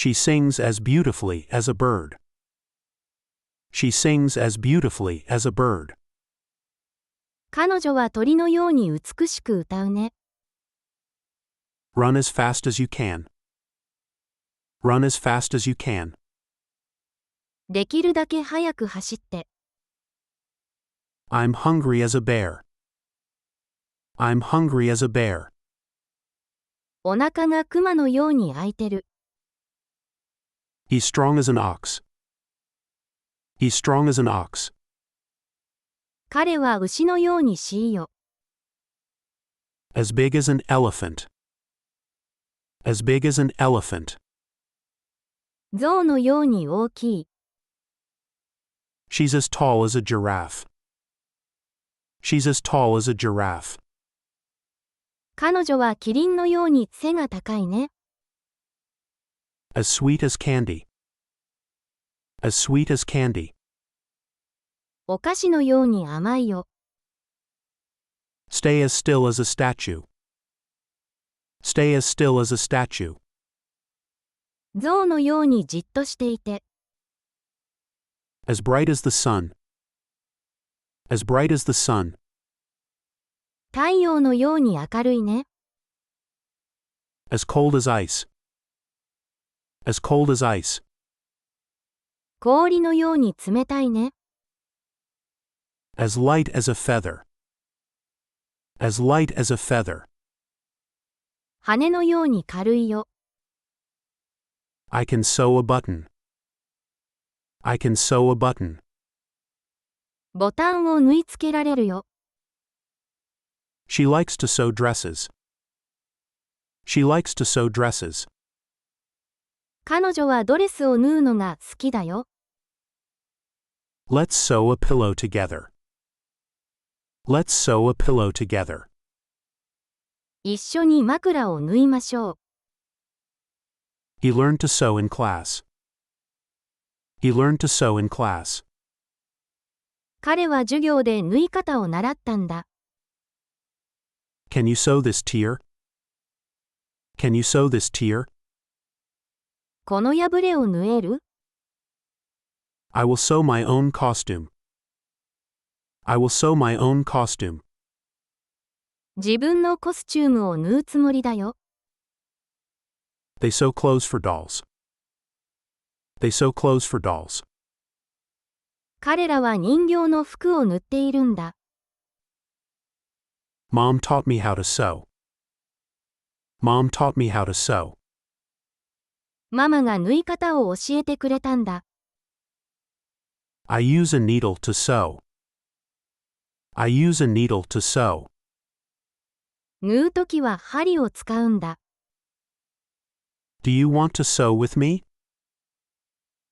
She sings as beautifully as a bird. She sings as beautifully as a bird. 彼女は鳥のように美しく歌うね。Run as fast as you can. Run as fast as you can. できるだけ早く走って。I'm hungry as a bear. I'm hungry as a bear. お腹が熊のように空いてる。He's strong as an ox. He's strong as an ox. 彼は牛のようにしいよ。As big as an elephant. As big as an elephant. 象のように大きい。She's as tall as a giraffe. She's as tall as a giraffe. 彼女はキリンのように背が高いね。As sweet as candy. As sweet as candy. お菓子のように甘いよ。Stay as still as a statue. Stay as still as a statue. 象のようにじっとしていて。As bright as the sun. As bright as the sun. 太陽のように明るいね。As cold as ice. As cold as ice. 氷のように冷たいね。As light as a feather. As light as a feather. 羽のように軽いよ。I can sew a button. I can sew a button. ボタンを縫い付けられるよ。She likes to sew dresses. She likes to sew dresses. 彼女はドレスを縫うのが好きだよ。Let's sew a pillow together. Let's sew a pillow together. 一緒に枕を縫いましょう。He learned to sew in class. He learned to sew in class. 彼は授業で縫い方を習ったんだ。Can you sew this tear? Can you sew this tear? この破れを縫える？ I will sew my own costume. I will sew my own costume. 自分のコスチュームを縫うつもりだよ。They sew clothes for dolls. They sew clothes for dolls. 彼らは人形の服を縫っているんだ。Mom taught me how to sew. Mom taught me how to sew. ママが縫い方を教えてくれたんだ。I use a needle to sew. I use a needle to sew. 縫うときは針を使うんだ。Do you want to sew with me?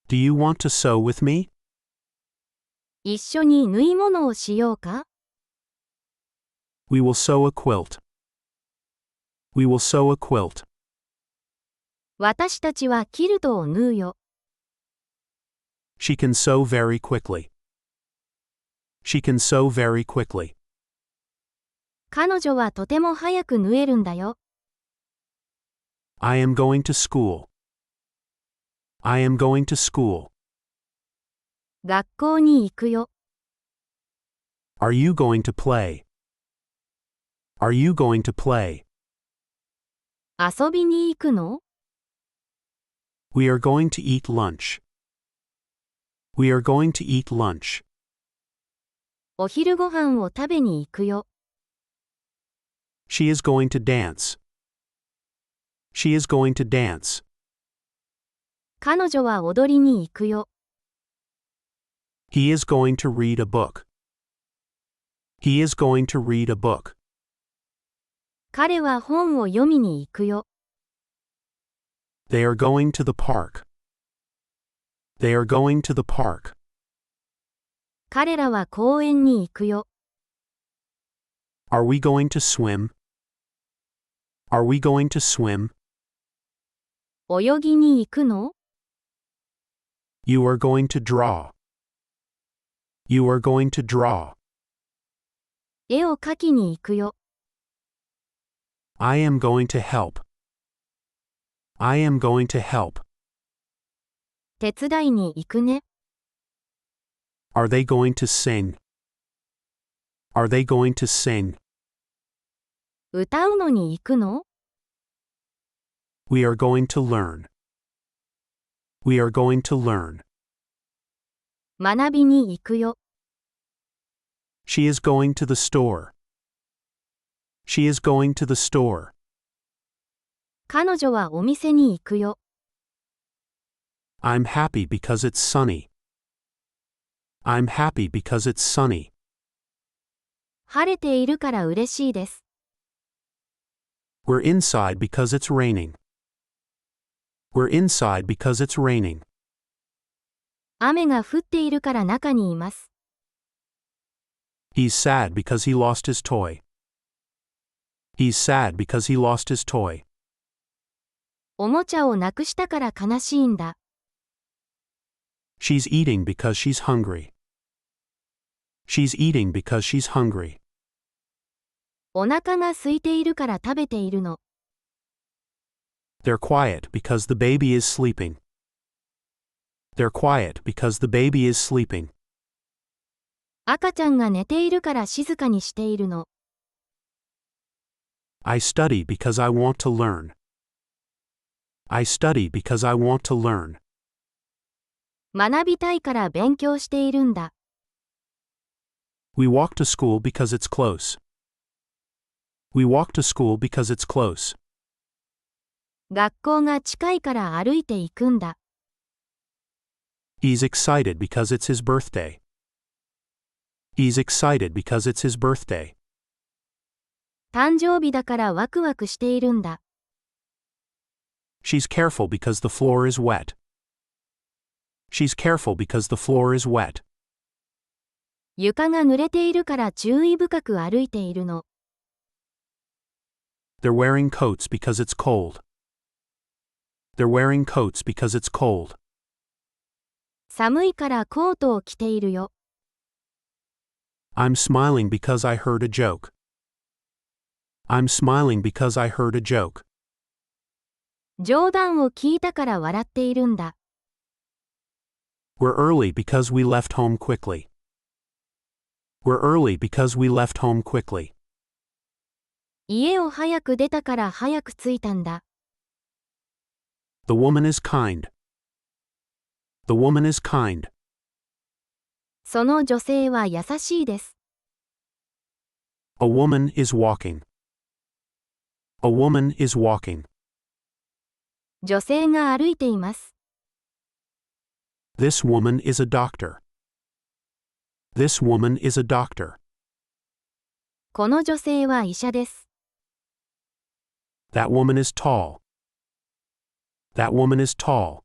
Do you want to sew with me? 一緒に縫い物をしようか？ We will sew a quilt. We will sew a quilt. 私たちはキルトを縫うよ。She can sew very quickly. She can sew very quickly. 彼女はとても早く縫えるんだよ。I am going to school. I am going to school. 学校に行くよ。Are you going to play? Are you going to play? 遊びに行くの？ We are going to eat lunch. We are going to eat lunch. お昼ご飯を食べに行くよ。She is going to dance. She is going to dance. 彼女は踊りに行くよ。He is going to read a book. He is going to read a book. 彼は本を読みに行くよ。They are going to the park. They are going to the park. 彼らは公園に行くよ。Are we going to swim? Are we going to swim? 泳ぎに行くの？ You are going to draw. You are going to draw. 絵を描きに行くよ。I am going to help. I am going to help. 手伝いに行くね。Are they going to sing? Are they going to sing? 歌うのに行くの？ We are going to learn. We are going to learn. 学びに行くよ。She is going to the store. She is going to the store. 彼女はお店に行くよ。I'm happy because it's sunny. I'm happy because it's sunny. 晴れているから嬉しいです。We're inside because it's raining. We're inside because it's raining. 雨が降っているから中にいます。He's sad because he lost his toy. He's sad because he lost his toy. おもちゃをなくしたから悲しいんだ。She's eating because she's hungry. She's eating because she's hungry. お腹が空いているから食べているの。They're quiet because the baby is sleeping. They're quiet because the baby is sleeping. 赤ちゃんが寝ているから静かにしているの。I study because I want to learn. I study because I want to learn. 学びたいから勉強しているんだ。We walk to school because it's close. We walk to school because it's close. 学校が近いから歩いて行くんだ。He's excited because it's his birthday. He's excited because it's his birthday. 誕生日だからワクワクしているんだ。She's careful because the floor is wet. She's careful because the floor is wet. 床が濡れているから注意深く歩いているの。They're wearing coats because it's cold. They're wearing coats because it's cold. 寒いからコートを着ているよ。I'm smiling because I heard a joke. I'm smiling because I heard a joke. 冗談を聞いたから笑っているんだ。We're early because we left home quickly. We're early because we left home quickly. 家を早く出たから早く着いたんだ。The woman is kind. The woman is kind. その女性は優しいです。A woman is walking. A woman is walking. 女性が歩いています。This woman is a doctor. This woman is a doctor. この女性は医者です。That woman is tall. That woman is tall.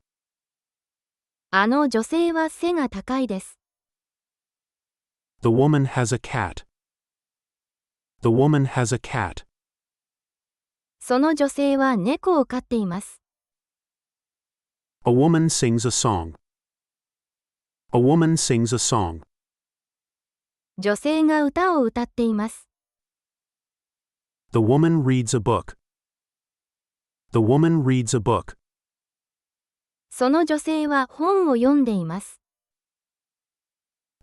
あの女性は背が高いです。The woman has a cat. The woman has a cat. その女性は猫を飼っています。A woman sings a song. A woman sings a song. 女性が歌を歌っています。The woman reads a book. The woman reads a book. その女性は本を読んでいます。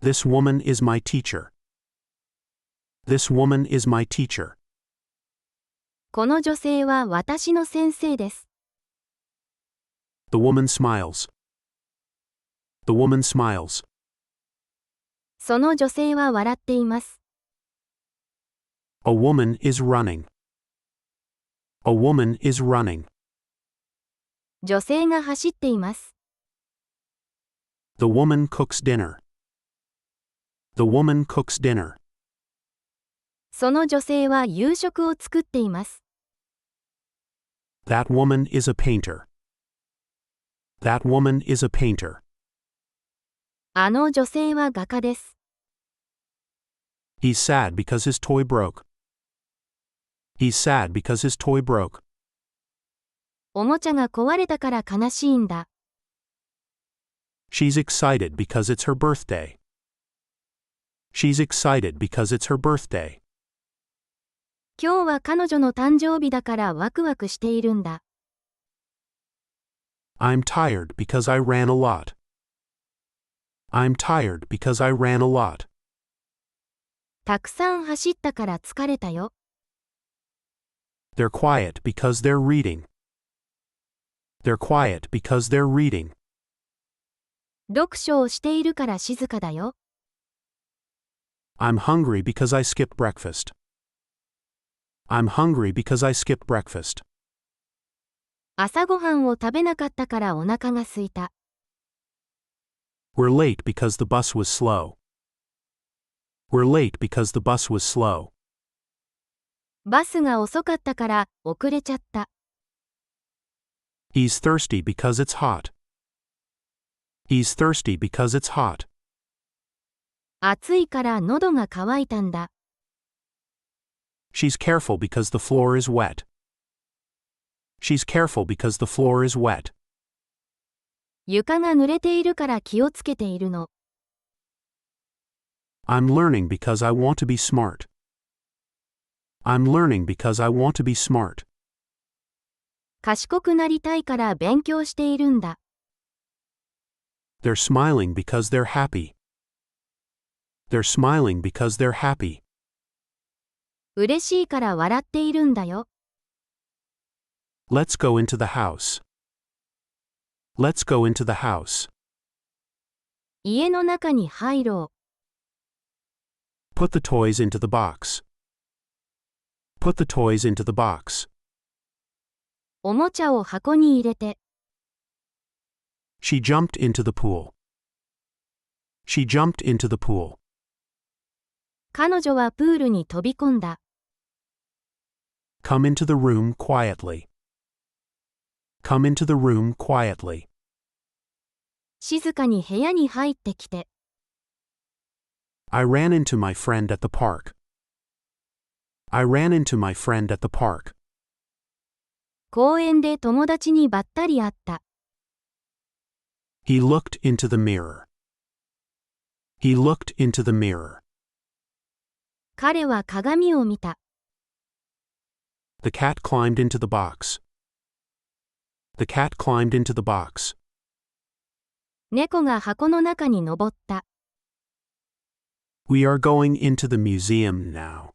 This woman is my teacher. This woman is my teacher. この女性は私の先生です。The woman smiles. The woman smiles. その女性は笑っています。A woman is running. A woman is running. 女性が走っています。The woman cooks dinner. The woman cooks dinner. その女性は夕食を作っています。That woman is a painter. That woman is a painter. あの女性は画家です。He's sad because his toy broke. He's sad because his toy broke. おもちゃが壊れたから悲しいんだ。She's excited because it's her birthday. She's excited because it's her birthday. 今日は彼女の誕生日だからワクワクしているんだ。I'm tired because I ran a lot. I'm tired because I ran a lot. たくさん走ったから疲れたよ。They're quiet because they're reading. They're quiet because they're reading. 読書をしているから静かだよ。I'm hungry because I skipped breakfast. I'm hungry because I skipped breakfast. 朝ごはんを食べなかったからお腹が空いた。We're late because the bus was slow. We're late because the bus was slow. バスが遅かったから遅れちゃった。He's thirsty because it's hot. He's thirsty because it's hot. 暑いから喉が渇いたんだ。She's careful because the floor is wet. She's careful because the floor is wet. 床が濡れているから気をつけているの。I'm learning because I want to be smart. I'm learning because I want to be smart. 賢くなりたいから勉強しているんだ。They're smiling because they're happy. They're smiling because they're happy. 嬉しいから笑っているんだよ。Let's go into the house. Let's go into the house. 家の中に入ろう。Put the toys into the box. Put the toys into the box. おもちゃを箱に入れて。She jumped into the pool. She jumped into the pool. 彼女はプールに飛び込んだ。Come into the room quietly. Come into the room quietly. 静かに部屋に入ってきて。I ran into my friend at the park. I ran into my friend at the park. 公園で友達にばったり会った。He looked into the mirror. He looked into the mirror. 彼は鏡を見た。The cat climbed into the box. The cat climbed into the box. 猫が箱の中に登った。We are going into the museum now.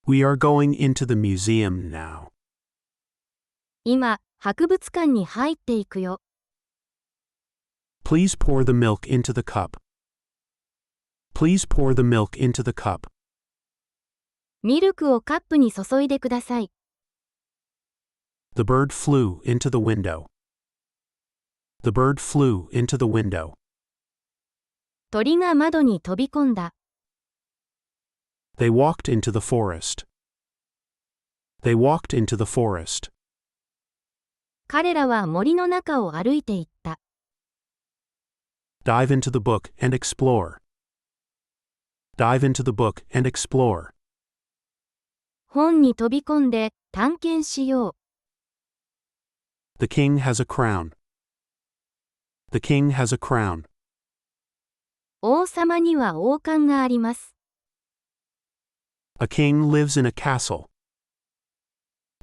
We are going into the museum now. 今、博物館に入っていくよ。Please pour the milk into the cup. Please pour the milk into the cup. ミルクをカップに注いでください。The bird flew into the window. The bird flew into the window. 鳥が窓に飛び込んだ。They walked into the forest. They walked into the forest. 彼らは森の中を歩いていった。Dive into the book and explore. Dive into the book and explore. 本に飛び込んで探検しよう。The king has a crown. The king has a crown. 王様には王冠があります。A king lives in a castle.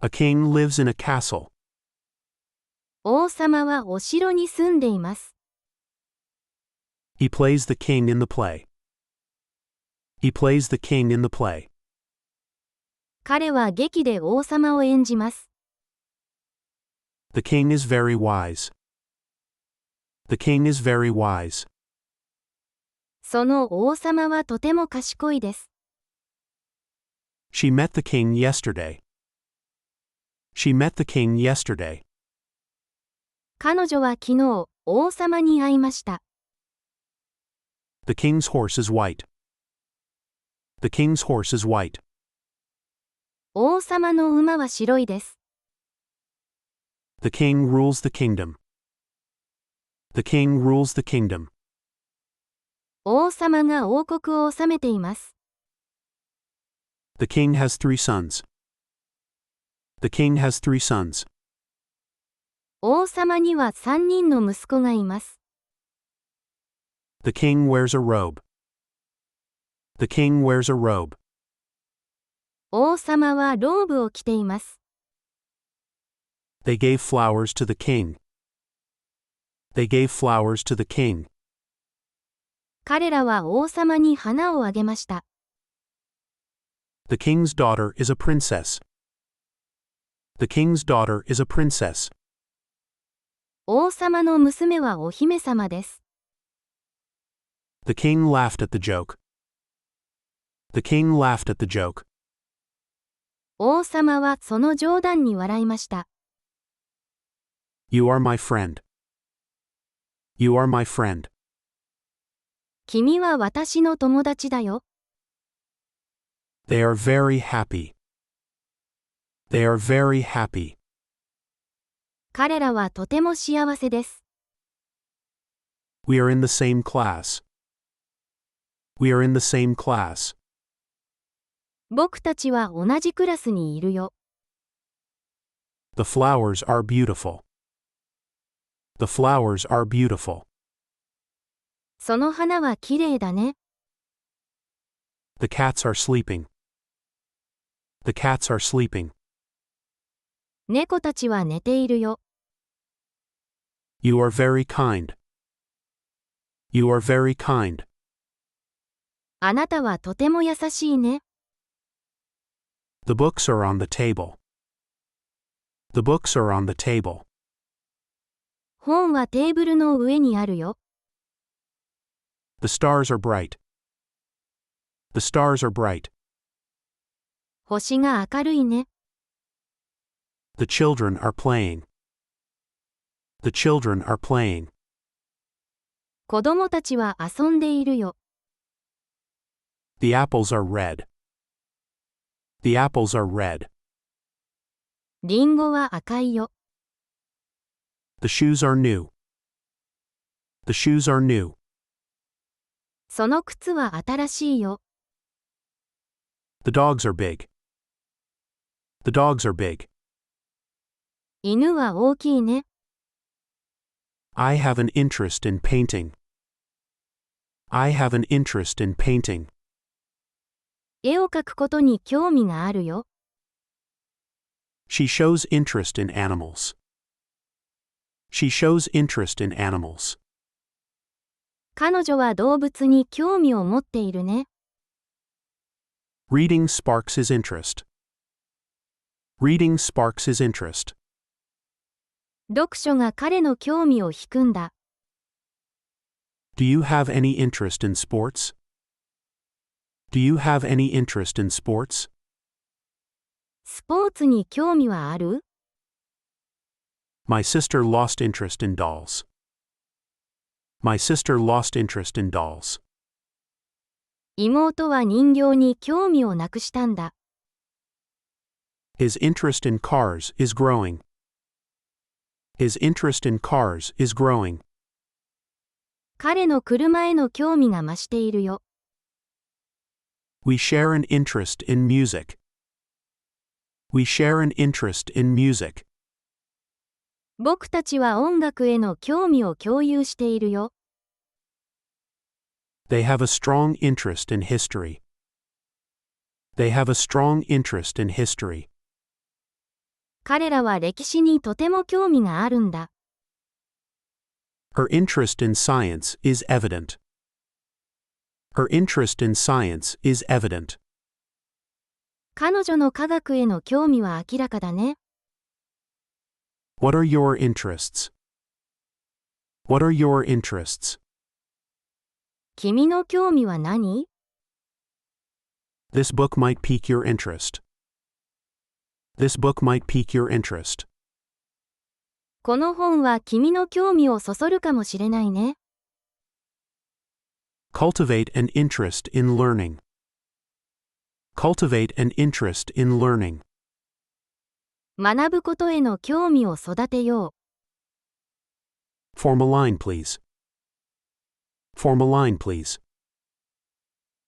A king lives in a castle. 王様はお城に住んでいます。He plays the king in the play. He plays the king in the play. 彼は劇で王様を演じます。The king is very wise. The king is very wise. その王様はとても賢いです。She met the king yesterday. She met the king yesterday. 彼女は昨日、王様に会いました。The king's horse is white. The king's horse is white. 王様の馬は白いです。The king rules the kingdom. The king rules the kingdom. 王様が王国を治めています。The king has 3 sons. The king has 3 sons. 王様には3人の息子がいます。The king wears a robe. The king wears a robe. 王様はローブを着ています。They gave flowers to the king. They gave flowers to the king. 彼らは王様に花をあげました。The king's daughter is a princess. The king's daughter is a princess. 王様の娘はお姫様です。The king laughed at the joke. The king laughed at the joke. 王様はその冗談に笑いました。You are my friend. You are my friend. 君は私の友達だよ。They are very happy. They are very happy. 彼らはとても幸せです。We are in the same class. We are in the same class. 僕たちは同じクラスにいるよ。The flowers are beautiful. The flowers are beautiful. その花はきれいだね。The cats are sleeping. The cats are sleeping. 猫たちは寝ているよ。You are very kind. You are very kind. あなたはとても優しいね。The books are on the table. The books are on the table. 本はテーブルの上にあるよ。The stars are bright. The stars are bright. 星が明るいね。The children are playing. The children are playing. 子供たちは遊んでいるよ。The apples are red. The apples are red. リンゴは赤いよ。The shoes are new. The shoes are new. その靴は新しいよ。The dogs are big. The dogs are big. 犬は大きいね。I have an interest in painting. I have an interest in painting. 絵を描くことに興味があるよ。She shows interest in animals. She shows interest in animals. 彼女は動物に興味を持っているね。Reading sparks his interest. Reading sparks his interest. 読書が彼の興味を引くんだ。Do you have any interest in sports? Do you have any interest in sports? スポーツに興味はある？ My sister lost interest in dolls. My sister lost interest in dolls. 妹は人形に興味をなくしたんだ。His interest in cars is growing. His interest in cars is growing. 彼の車への興味が増しているよ。We share an interest in music. We share an interest in music. 僕たちは音楽への興味を共有しているよ。They have a strong interest in history. They have a strong interest in history. 彼らは歴史にとても興味があるんだ。Her interest in science is evident. Her interest in science is evident. 彼女の科学への興味は明らかだね。What are your interests? What are your interests? 君の興味は何？ This book might pique your interest. This book might pique your interest. この本は君の興味をそそるかもしれないね。Cultivate an interest in learning. Cultivate an interest in learning. 学ぶことへの興味を育てよう。Form a line, please. Form a line, please.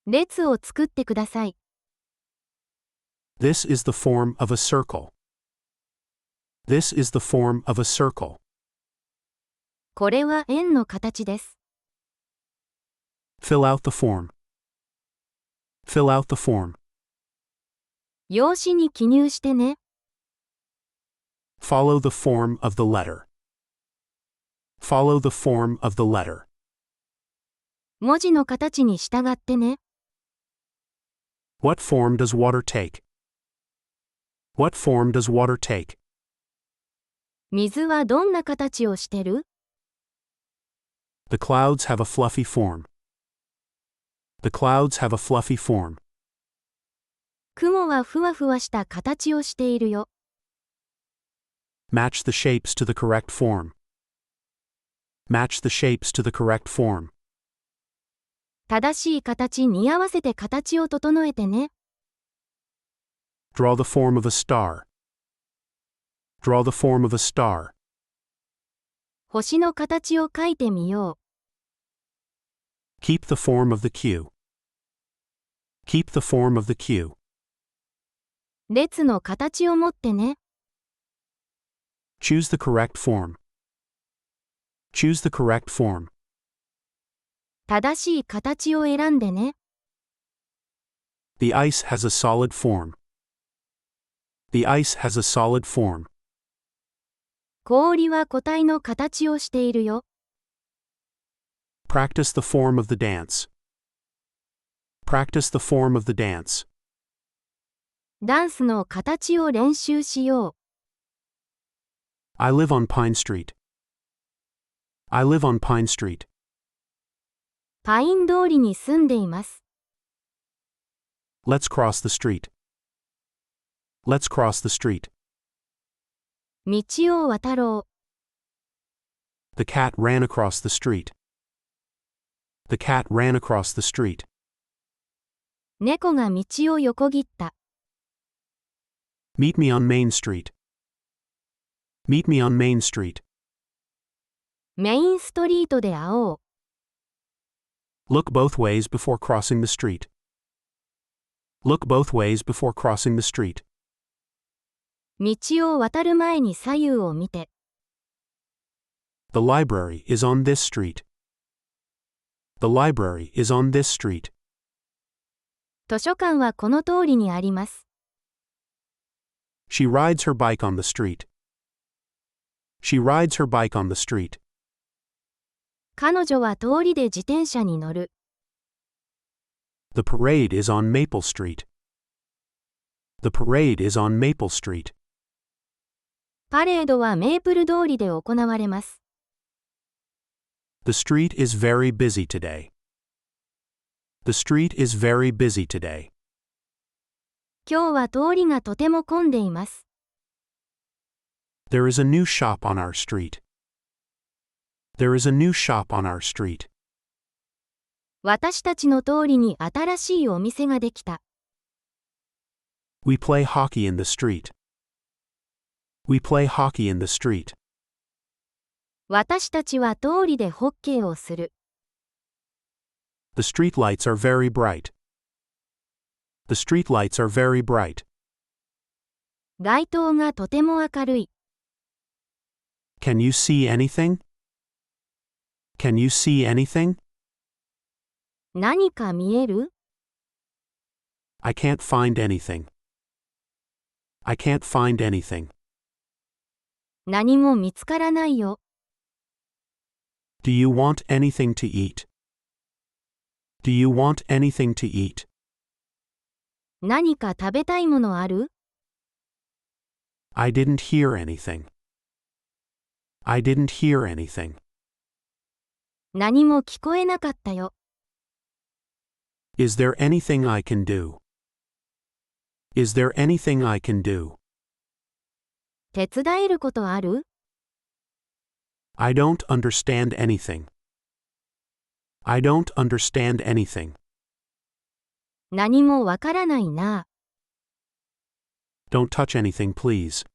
列を作ってください。This is the form of a circle. This is the form of a circle. これは円の形です。Fill out the form. Fill out the form. 用紙に記入してね。Follow the form of the letter. Follow the form of the letter. 文字の形に従ってね。What form does water take? What form does water take? 水はどんな形をしてる？ The clouds have a fluffy form. The clouds have a fluffy form. 雲はふわふわした形をしているよ。Match the shapes to the correct form. Match the shapes to the correct form. 正しい形に合わせて形を整えてね。Draw the form of a star. Draw the form of a star. 星の形を描いてみよう。Keep the form of the Q. Keep the form of the Q. 列の形を持ってね。Choose the correct form. Choose the correct form. 正しい形を選んでね。The ice has a solid form. The ice has a solid form. 氷は個体の形をしているよ。Practice the form of the dance. Practice the form of the dance. ダンスの形を練習しよう。I live on Pine Street. I live on Pine Street. パイン通りに住んでいます。Let's cross the street. Let's cross the street. 道を渡ろう。The cat ran across the street. The cat ran across the street. 猫が道を横切った。Meet me on Main Street. Meet me on Main Street. メインストリートで会おう。Look both ways before crossing the street. Look both ways before crossing the street. 道を渡る前に左右を見て。The library is on this street. The library is on this street. 図書館はこの通りにあります。She rides her bike on the street. She rides her bike on the street. 彼女は通りで自転車に乗る。The parade is on Maple Street. The parade is on Maple Street. パレードはメープル通りで行われます。The street is very busy today. The street is very busy today. 今日は通りがとても混んでいます。There is a new shop on our street. There is a new shop on our street. 私たちの通りに新しいお店ができた。We play hockey in the street. We play hockey in the street. 私たちは通りでホッケーをする。The street lights are very bright. The street lights are very bright. 街灯がとても明るい。Can you see anything? Can you see anything? 何か見える？ I can't find anything. I can't find anything. 何も見つからないよ。Do you want anything to eat? Do you want anything to eat? 何か食べたいものある？ I didn't hear anything. I didn't hear anything. 何も聞こえなかったよ。Is there anything I can do? Is there anything I can do? 手伝えることある？ I don't understand anything. I don't understand anything. 何もわからないな。Don't touch anything, please.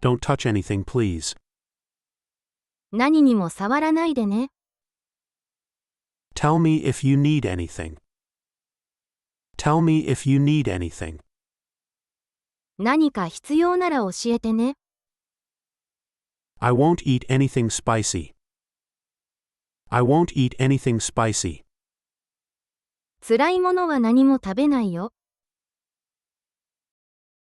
Don't touch anything, please. 何にも触らないでね。Tell me if you need anything. Tell me if you need anything. 何か必要なら教えてね。I won't eat anything spicy. I won't eat anything spicy. 辛いものは何も食べないよ。